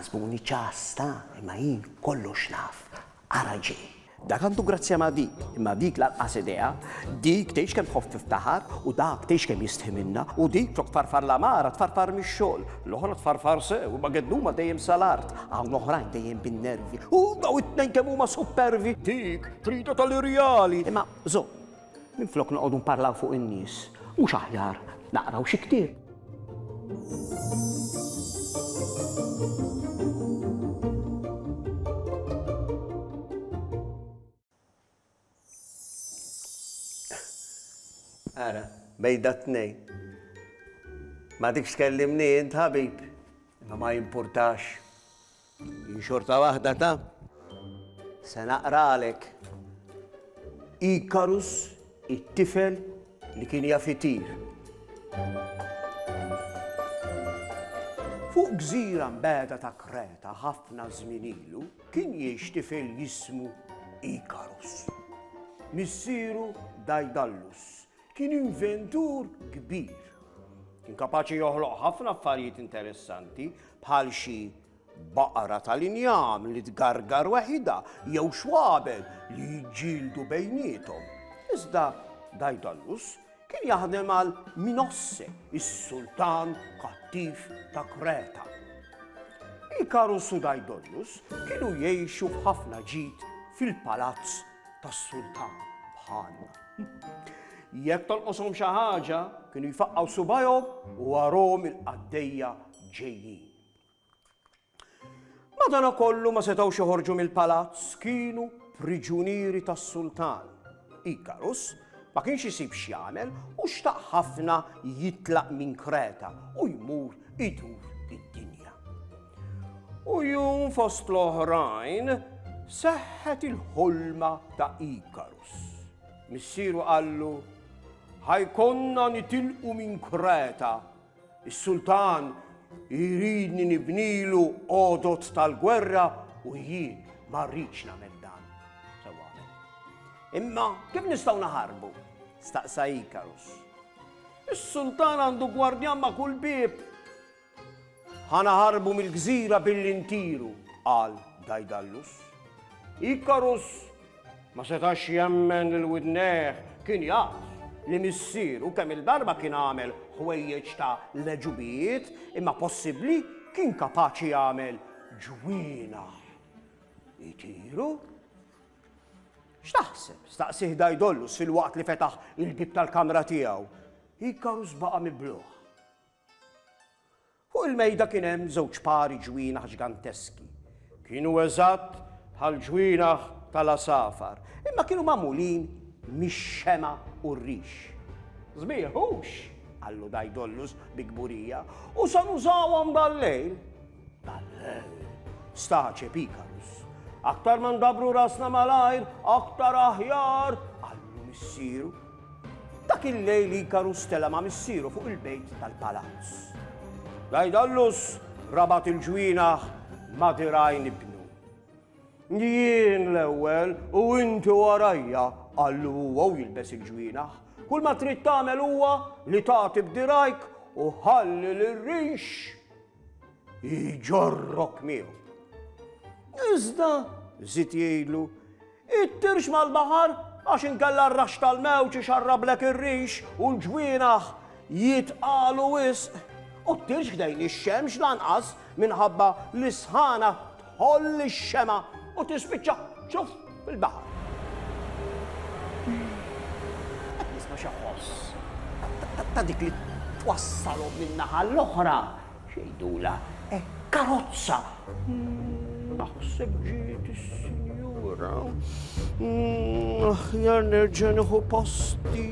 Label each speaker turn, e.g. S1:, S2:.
S1: ħasbuni ċasta, imma jien kollox naf. Araġi. Dak għandu grazzja ma' dik, imma dik laqqas idea, dik tgħix kemm tħoffif taħar u dak tgħix kemm jistħi minna u dik tok tfarfar la mara tfarfar mix-xogħol, l-oħra tfarfar sew u ma gednuma dejjem sal-art, hawn oħrajn dejjem bin-nervi u daw it-tnejn kemm huma supervi, dik trida tal-irjali. Imma żomm, minflok noqogħdu nparlaw fuq in-nies, mhux aħjar naqraw xi ktieb. Ara, bejda t-nej. Ma dik tkellimni int ħabib, ma jimpurtax. Jien xorta waħda ta' se naqralek. Ikarus, it-tifel li kien jaf itir. Fuq gżira mbeda ta' Kreta ħafna żmien ilu kien jgħix tifel jismu Ikarus. Missieru Daidalus. Kien inventur kbir. Kien kapaċi joħloq ħafna affarijiet interessanti bħal xi baqra tal-injam li tgargar waħida jew xwabel li jġildu bejniethom. Iżda Daidalus kien jaħdem għal Minosse, is-sultan kattiv ta' Kreta. Ikarus u Daidalus kienu jgħixu b'ħafna ġid fil-palazz tas-sultan bħalna. Jekk tolqoshom xi ħaġa, kienu jfaqqgħu subajhom u warahom il-qaddejja ġejjin. Madankollu ma setgħux joħorġu mill-palazz, kienu priġunieri tas-sultan. Ikarus ma kienx isib x'jagħmel u xtaq ħafna jitlaq minn Kreta u jmur idur id-dinja. U jum fost l-oħrajn seħħet il-ħolma ta' Ikarus. Missieru qallu ħajkonna nitilqu minn Kreta. Is-sultan jridni nibnilu għodot tal-gwerra u jien ma rridx nagħmel dan. Imma kif nistgħu naħarbu? Staqsa Ikarus. Is-sultan għandu gwardjan ma' kull bieb. Ħanaħarbu mill-gżira billi ntiru, qal Daidalus. Ikarus ma setax jemmen il-widneħ kien jaf li missieru kemm il-darba kien għamel ħwejjeġ ta' leġubijiet imma possibbli kien kapaċi jagħmel ġwina. Itiru? X'taħseb? Staqsih Daidalus fil-waqt li fetaħ il-bib tal-kamra tiegħu. Ikarus baqa' mibluħ. Fuq il-mejda kien hemm żewġ pari ġwienaħ ġganteski. Kienu eżatt bħal ġwienaħ tal-asafar, imma kienu magħmulin mix-xema u r-rix. Żbieħux, qallu Daidalus bi kburija, u sa nużawhom dal-lejl. Dal-lejl, staċeb Ikarus. Aktar ma ndabru rasna malajr, aktar aħjar, qallu missieru. Dak il-lejl Ikarus tela ma' missieru fuq il-bejt tal-palazz. Daidalus rabat il-ġwienaħ ma' dirajn ibnu. Jien l-ewwel u inti warajja, qallu huwa u jilbes il-ġwienaħ. Kull ma trid tagħmel huwa li tagħti b'dirajk u ħalli lir-rix jiġorrok miegħu. Iżda, żied jgħidlu, ittirx mal-baħar għax inkella r-rax tal-mewġ ixarrablek ir-rix u l-ġwienaħ jitqalu wisq. U ttirx ħdejn ix-xemx lanqas minħabba l-isħana tħolli x-xema u tispiċċa ċuf fil-baħar. Nisma' xi ħoss ta' dik li twassalhom min-naħa l-oħra xejdula karozza. Naħseb ġiet is-sinjura. Aħjar nerġa' nieħu posti.